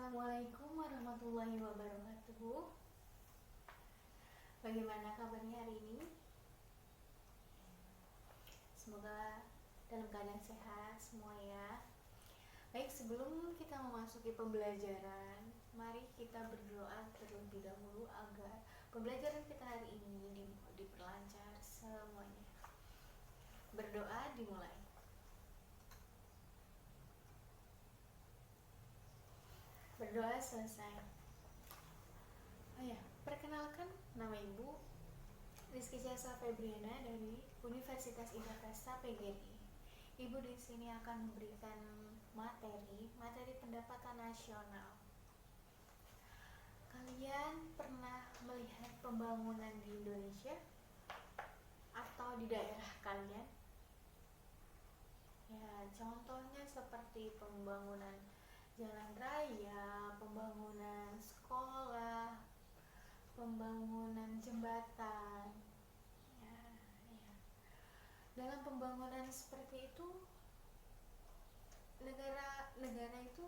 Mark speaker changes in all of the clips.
Speaker 1: Assalamualaikum warahmatullahi wabarakatuh. Bagaimana kabarnya hari ini? Semoga dalam keadaan sehat semua ya. Baik, sebelum kita memasuki pembelajaran, mari kita berdoa terlebih dahulu agar pembelajaran kita hari ini diperlancar semuanya. Berdoa dimulai. Berdoa selesai. Perkenalkan, nama Ibu Rizky Jasa Febriana dari Universitas Indraprasta PGRI. Ibu di sini akan memberikan materi pendapatan nasional. Kalian pernah melihat pembangunan di Indonesia atau di daerah kalian? Ya, contohnya seperti pembangunan jalan raya, pembangunan sekolah, pembangunan jembatan. Ya. Dalam pembangunan seperti itu, negara itu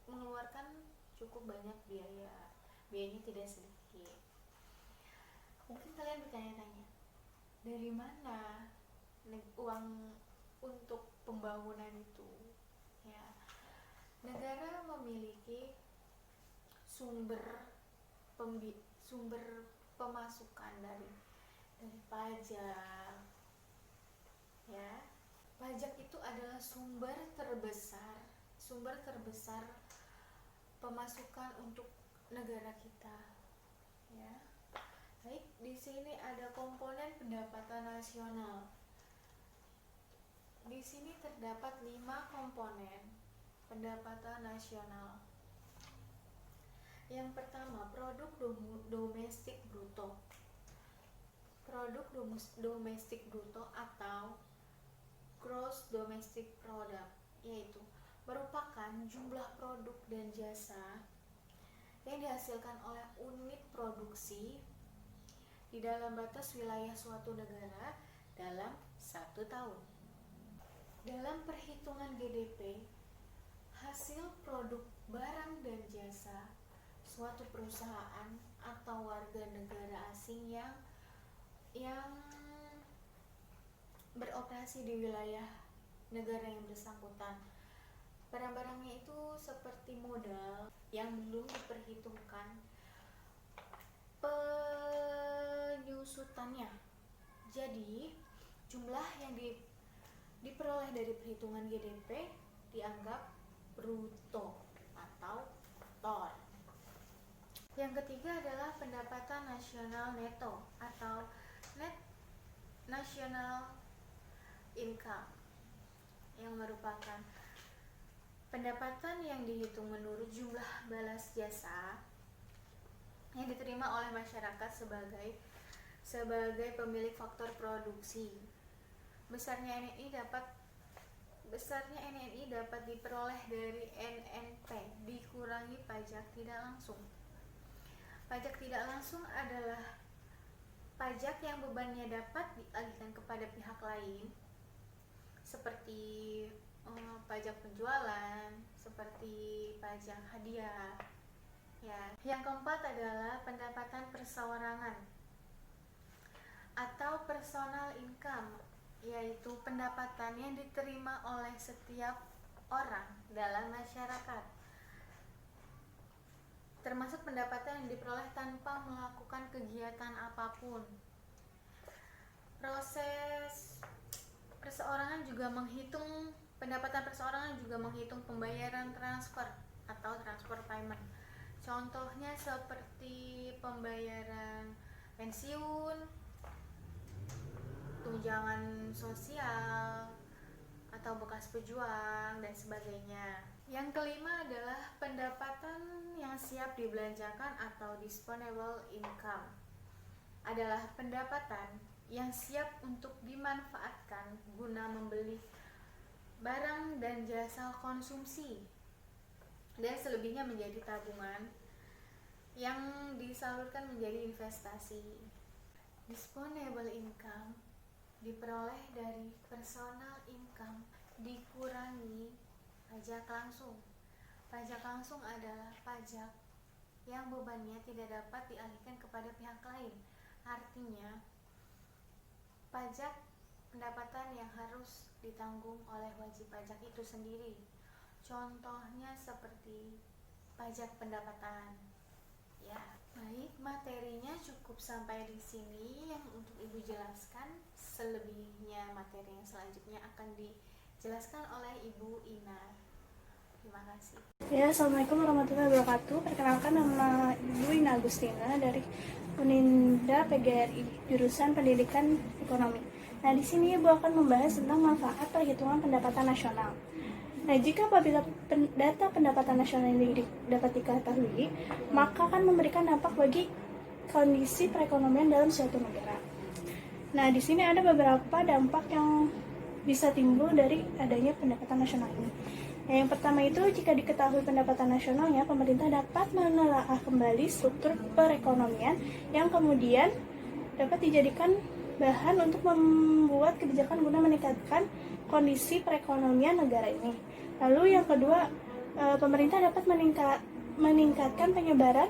Speaker 1: mengeluarkan cukup banyak biayanya tidak sedikit. Mungkin kalian bertanya-tanya, dari mana uang untuk pembangunan itu? Ya, negara memiliki sumber pemasukan dari pajak. Ya, pajak itu adalah sumber terbesar pemasukan untuk negara kita. Ya. Baik, di sini ada komponen pendapatan nasional. Di sini terdapat 5 komponen pendapatan nasional. Yang pertama, produk domestik bruto. Produk domestik bruto atau gross domestic product, yaitu merupakan jumlah produk dan jasa yang dihasilkan oleh unit produksi di dalam batas wilayah suatu negara dalam 1 tahun. Dalam perhitungan GDP, hasil produk barang dan jasa suatu perusahaan atau warga negara asing yang beroperasi di wilayah negara yang bersangkutan. Barang-barangnya itu seperti modal yang belum diperhitungkan penyusutannya. Jadi, jumlah yang diperoleh dari perhitungan GDP dianggap bruto atau TOR. Yang ketiga adalah pendapatan nasional neto atau net national income, yang merupakan pendapatan yang dihitung menurut jumlah balas jasa yang diterima oleh masyarakat sebagai pemilik faktor produksi. Besarnya NNI dapat diperoleh dari NNP dikurangi pajak tidak langsung. Pajak tidak langsung adalah pajak yang bebannya dapat dialihkan kepada pihak lain, seperti pajak penjualan, seperti pajak hadiah. Ya. Yang keempat adalah pendapatan perseorangan atau personal income, yaitu pendapatan yang diterima oleh setiap orang dalam masyarakat, termasuk pendapatan yang diperoleh tanpa melakukan kegiatan apapun. Pendapatan perseorangan juga menghitung pembayaran transfer atau transfer payment. Contohnya seperti pembayaran pensiun, tunjangan sosial, atau bekas pejuang, dan sebagainya. Yang kelima adalah pendapatan yang siap dibelanjakan atau disposable income. Adalah pendapatan yang siap untuk dimanfaatkan guna membeli barang dan jasa konsumsi, dan selebihnya menjadi tabungan yang disalurkan menjadi investasi. Disposable income diperoleh dari personal income dikurangi pajak langsung. Pajak langsung adalah pajak yang bebannya tidak dapat dialihkan kepada pihak lain. Artinya, pajak pendapatan yang harus ditanggung oleh wajib pajak itu sendiri. Contohnya seperti pajak pendapatan. Ya, baik, materinya cukup sampai di sini yang untuk Ibu jelaskan. Selebihnya materi yang selanjutnya akan dijelaskan oleh Ibu Ina. Terima kasih.
Speaker 2: Ya, Assalamualaikum warahmatullahi wabarakatuh. Perkenalkan, nama Ibu Ina Agustina dari Uninda PGRI, jurusan Pendidikan Ekonomi. Nah, di sini Ibu akan membahas tentang manfaat perhitungan pendapatan nasional. Nah, jika apabila data pendapatan nasional ini dapat diketahui, maka akan memberikan dampak bagi kondisi perekonomian dalam suatu negara. Nah, di sini ada beberapa dampak yang bisa timbul dari adanya pendapatan nasional ini. Yang pertama itu, jika diketahui pendapatan nasionalnya, pemerintah dapat menelaah kembali struktur perekonomian yang kemudian dapat dijadikan bahan untuk membuat kebijakan guna meningkatkan kondisi perekonomian negara ini. Lalu yang kedua, pemerintah dapat meningkatkan penyebaran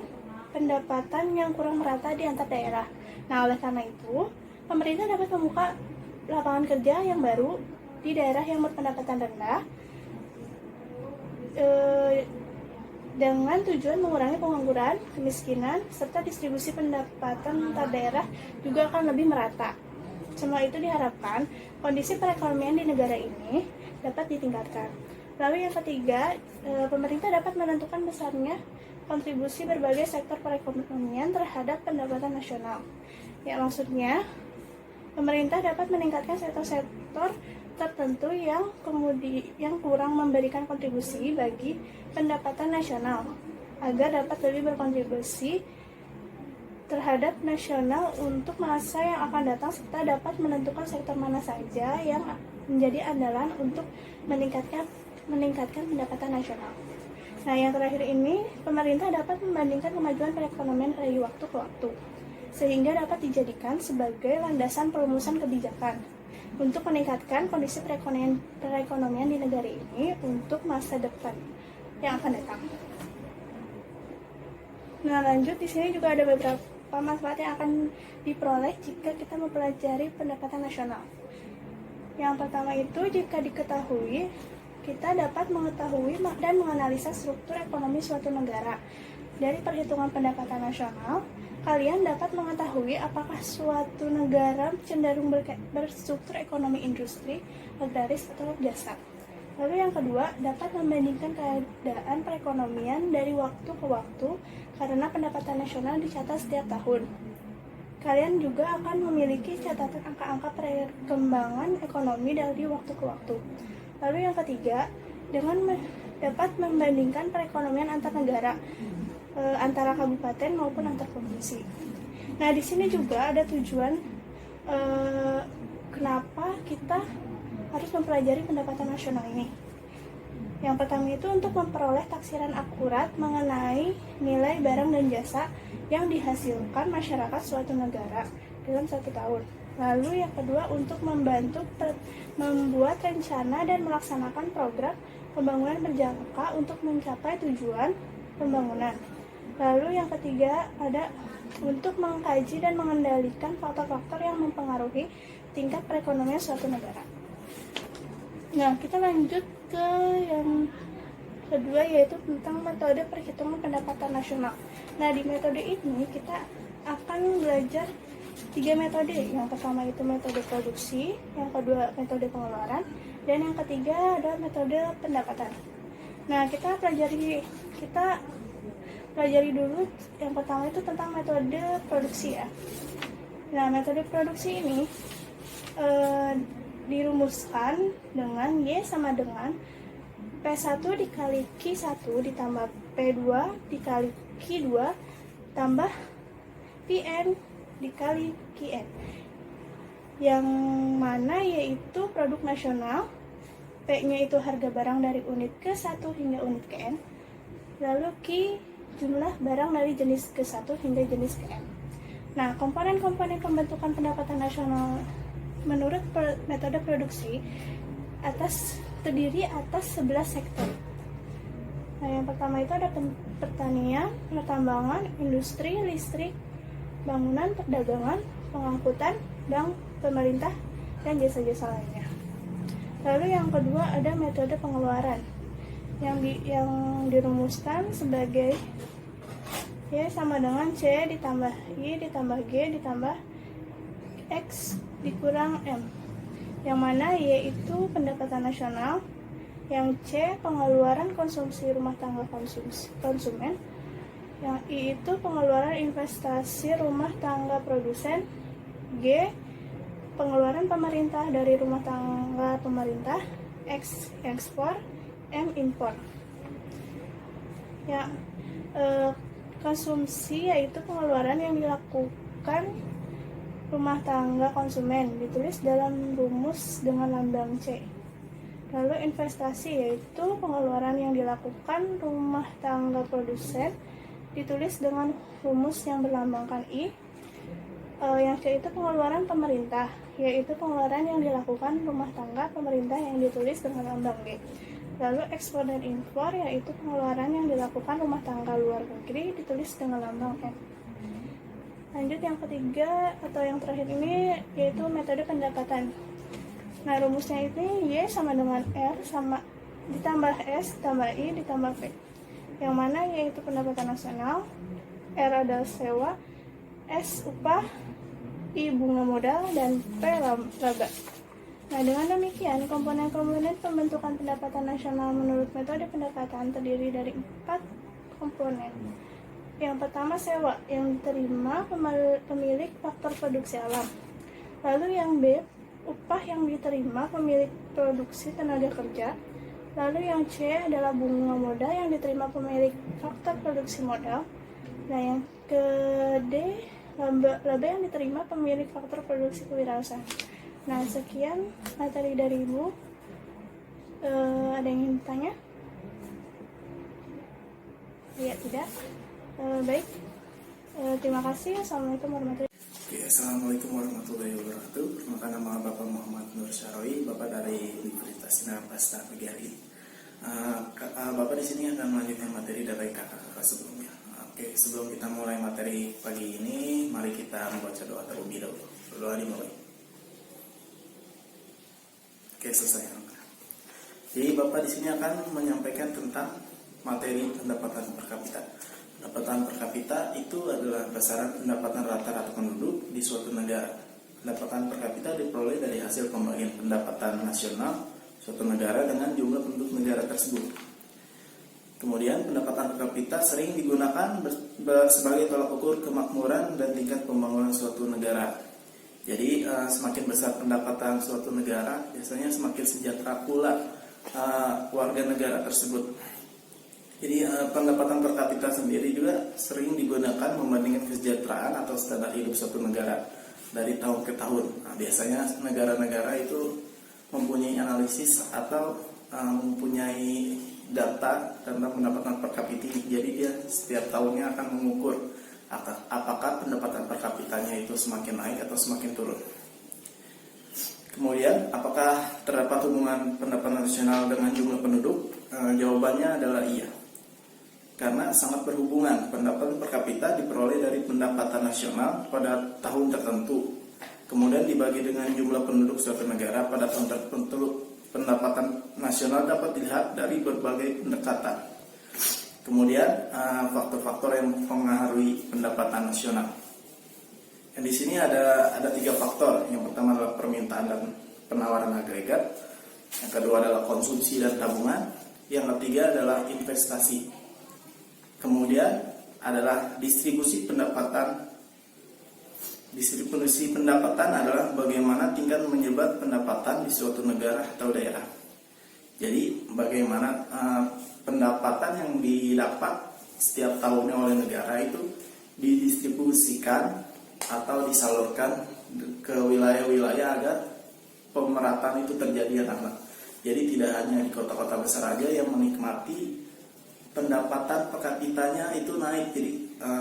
Speaker 2: pendapatan yang kurang merata di antar daerah. Nah, oleh karena itu, pemerintah dapat membuka lapangan kerja yang baru di daerah yang berpendapatan rendah, dengan tujuan mengurangi pengangguran, kemiskinan, serta distribusi pendapatan antar daerah juga akan lebih merata. Semua itu diharapkan kondisi perekonomian di negara ini dapat ditingkatkan. Lalu yang ketiga, pemerintah dapat menentukan besarnya kontribusi berbagai sektor perekonomian terhadap pendapatan nasional. Ya, maksudnya pemerintah dapat meningkatkan sektor-sektor tertentu yang kurang memberikan kontribusi bagi pendapatan nasional agar dapat lebih berkontribusi terhadap nasional untuk masa yang akan datang, serta dapat menentukan sektor mana saja yang menjadi andalan untuk meningkatkan pendapatan nasional. Nah, yang terakhir ini, pemerintah dapat membandingkan kemajuan perekonomian dari waktu ke waktu sehingga dapat dijadikan sebagai landasan perumusan kebijakan untuk meningkatkan kondisi perekonomian di negara ini untuk masa depan yang akan datang. Nah, lanjut, di sini juga ada beberapa manfaat yang akan diperoleh jika kita mempelajari pendapatan nasional. Yang pertama itu, jika diketahui, kita dapat mengetahui dan menganalisa struktur ekonomi suatu negara. Dari perhitungan pendapatan nasional, kalian dapat mengetahui apakah suatu negara cenderung berstruktur ekonomi industri, agraris, atau jasa. Lalu yang kedua, dapat membandingkan keadaan perekonomian dari waktu ke waktu karena pendapatan nasional dicatat setiap tahun. Kalian juga akan memiliki catatan angka-angka perkembangan ekonomi dari waktu ke waktu. Lalu yang ketiga, dengan dapat membandingkan perekonomian antar negara, antara kabupaten maupun antar provinsi. Nah, di sini juga ada tujuan kenapa kita harus mempelajari pendapatan nasional ini. Yang pertama itu untuk memperoleh taksiran akurat mengenai nilai barang dan jasa yang dihasilkan masyarakat suatu negara dalam satu tahun. Lalu yang kedua, untuk membantu membuat rencana dan melaksanakan program pembangunan berjangka untuk mencapai tujuan pembangunan. Lalu yang ketiga ada untuk mengkaji dan mengendalikan faktor-faktor yang mempengaruhi tingkat perekonomian suatu negara. Nah, kita lanjut ke yang kedua, yaitu tentang metode perhitungan pendapatan nasional. Nah, di metode ini kita akan belajar 3 metode. Yang pertama itu metode produksi, yang kedua metode pengeluaran, dan yang ketiga adalah metode pendapatan. Nah, kita pelajari dulu yang pertama itu tentang metode produksi ya. Nah, metode produksi ini dirumuskan dengan Y sama dengan P1 dikali Q1 ditambah P2 dikali Q2 tambah PN dikali QN, yang mana yaitu produk nasional, P-nya itu harga barang dari unit ke-1 hingga unit ke-N, lalu Q jumlah barang dari jenis ke-1 hingga jenis ke-N. Nah, komponen-komponen pembentukan pendapatan nasional menurut metode produksi terdiri atas 11 sektor. Nah, yang pertama itu ada pertanian, pertambangan, industri, listrik, bangunan, perdagangan, pengangkutan, bank, pemerintah, dan jasa-jasa lainnya. Lalu yang kedua ada metode pengeluaran yang dirumuskan sebagai Y sama dengan C ditambah I ditambah G ditambah X dikurang M, yang mana Y itu pendapatan nasional, yang C pengeluaran konsumsi rumah tangga konsumen, yang I itu pengeluaran investasi rumah tangga produsen, G pengeluaran pemerintah dari rumah tangga pemerintah, X ekspor, M impor. Ya, konsumsi yaitu pengeluaran yang dilakukan rumah tangga konsumen, ditulis dalam rumus dengan lambang C. Lalu investasi yaitu pengeluaran yang dilakukan rumah tangga produsen, ditulis dengan rumus yang berlambangkan I. Yang C itu pengeluaran pemerintah, yaitu pengeluaran yang dilakukan rumah tangga pemerintah yang ditulis dengan lambang G. Lalu ekspor dan impor yaitu pengeluaran yang dilakukan rumah tangga luar negeri, ditulis dengan lambang M. Lanjut yang ketiga atau yang terakhir ini yaitu metode pendapatan. Nah, rumusnya ini Y sama dengan R sama ditambah S ditambah I ditambah P, yang mana Y itu pendapatan nasional, R adalah sewa, S upah, I bunga modal, dan P laba. Nah, dengan demikian komponen-komponen pembentukan pendapatan nasional menurut metode pendapatan terdiri dari 4 komponen. Yang pertama sewa yang diterima pemilik faktor produksi alam. Lalu yang B, upah yang diterima pemilik produksi tenaga kerja. Lalu yang C adalah bunga modal yang diterima pemilik faktor produksi modal. Nah, yang ke D, laba yang diterima pemilik faktor produksi kewirausahaan. Nah, sekian materi dari Ibu. Ada yang ingin bertanya? Ya, tidak. Baik. Terima kasih. Assalamualaikum warahmatullahi wabarakatuh.
Speaker 3: Oke, Assalamualaikum warahmatullahi wabarakatuh. Perkenalkan, nama Bapak Muhammad Nur Syarawi, Bapak dari Universitas Sinarpas Pagi. Bapak di sini akan melanjutkan materi dari kakak-kakak sebelumnya. Oke, sebelum kita mulai materi pagi ini, mari kita membaca doa terlebih dahulu. Berdoa dimulai. Oke, selesai. Jadi Bapak di sini akan menyampaikan tentang materi pendapatan per kapita. Pendapatan per kapita itu adalah besaran pendapatan rata-rata penduduk di suatu negara. Pendapatan per kapita diperoleh dari hasil pembagian pendapatan nasional suatu negara dengan jumlah penduduk negara tersebut. Kemudian pendapatan per kapita sering digunakan sebagai tolak ukur kemakmuran dan tingkat pembangunan suatu negara. Jadi semakin besar pendapatan suatu negara, biasanya semakin sejahtera pula warga negara tersebut. Jadi pendapatan per kapita sendiri juga sering digunakan membandingkan kesejahteraan atau standar hidup suatu negara dari tahun ke tahun. Nah, biasanya negara-negara itu mempunyai analisis atau mempunyai data tentang pendapatan per kapita. Jadi dia setiap tahunnya akan mengukur apakah pendapatan per kapitanya itu semakin naik atau semakin turun. Kemudian, apakah terdapat hubungan pendapatan nasional dengan jumlah penduduk? Jawabannya adalah iya. Karena sangat berhubungan. Pendapatan per kapita diperoleh dari pendapatan nasional pada tahun tertentu, kemudian dibagi dengan jumlah penduduk suatu negara pada tahun tertentu. Pendapatan nasional dapat dilihat dari berbagai pendekatan. Kemudian faktor-faktor yang mempengaruhi pendapatan nasional. Yang di sini ada 3 faktor. Yang pertama adalah permintaan dan penawaran agregat. Yang kedua adalah konsumsi dan tabungan. Yang ketiga adalah investasi. Kemudian adalah distribusi pendapatan. Distribusi pendapatan adalah bagaimana tingkat menyebar pendapatan di suatu negara atau daerah. Jadi bagaimana pendapatan yang didapat setiap tahunnya oleh negara itu didistribusikan atau disalurkan ke wilayah-wilayah agar pemerataan itu terjadi anak-anak. Jadi tidak hanya di kota-kota besar aja yang menikmati pendapatan per kapitanya itu naik, jadi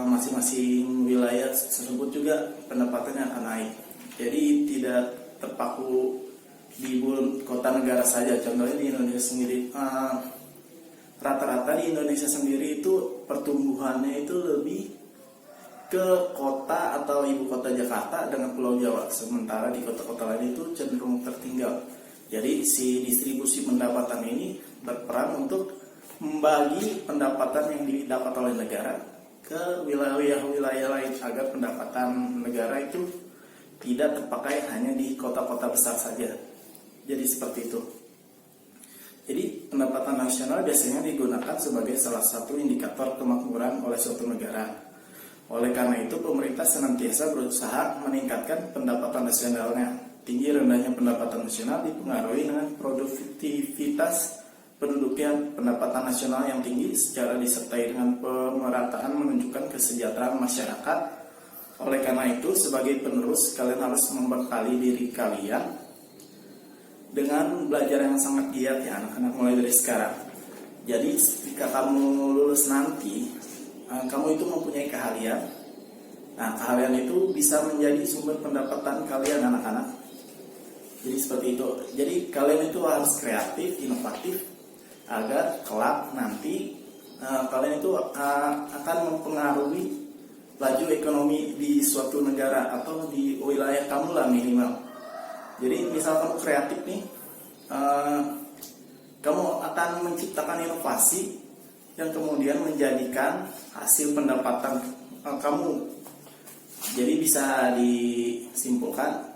Speaker 3: masing-masing wilayah tersebut juga pendapatannya akan naik. Jadi tidak terpaku di kota negara saja. Contohnya di Indonesia sendiri, rata-rata di Indonesia sendiri itu pertumbuhannya itu lebih ke kota atau ibu kota Jakarta dengan Pulau Jawa, sementara di kota-kota lain itu cenderung tertinggal. Jadi si distribusi pendapatan ini berperan untuk membagi pendapatan yang didapat oleh negara ke wilayah-wilayah lain agar pendapatan negara itu tidak terpakai hanya di kota-kota besar saja. Jadi seperti itu. Jadi pendapatan nasional biasanya digunakan sebagai salah satu indikator kemakmuran oleh suatu negara. Oleh karena itu pemerintah senantiasa berusaha meningkatkan pendapatan nasionalnya. Tinggi rendahnya pendapatan nasional dipengaruhi dengan produktivitas penduduk yang pendapatan nasional yang tinggi secara disertai dengan pemerataan menunjukkan kesejahteraan masyarakat. Oleh karena itu, sebagai penerus, kalian harus membekali diri kalian dengan belajar yang sangat giat ya anak-anak mulai dari sekarang. Jadi ketika kamu lulus nanti, kamu itu mempunyai keahlian. Nah, keahlian itu bisa menjadi sumber pendapatan kalian anak-anak. Jadi seperti itu. Jadi kalian itu harus kreatif, inovatif agar kelak nanti kalian itu akan mempengaruhi laju ekonomi di suatu negara atau di wilayah kamu lah minimal. Jadi misal kamu kreatif nih, kamu akan menciptakan inovasi yang kemudian menjadikan hasil pendapatan kamu. Jadi bisa disimpulkan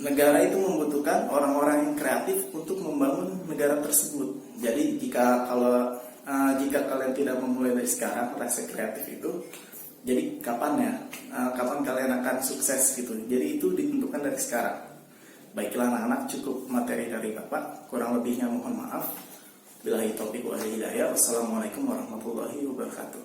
Speaker 3: negara itu membutuhkan orang-orang yang kreatif untuk membangun negara tersebut. Jadi jika kalian tidak memulai dari sekarang rasa kreatif itu, jadi kapan ya? Kapan kalian akan sukses gitu? Jadi itu ditentukan dari sekarang. Baiklah anak-anak, cukup materi dari Bapak. Kurang lebihnya mohon maaf. Billahi taufiq wal hidayah. Wassalamualaikum warahmatullahi wabarakatuh.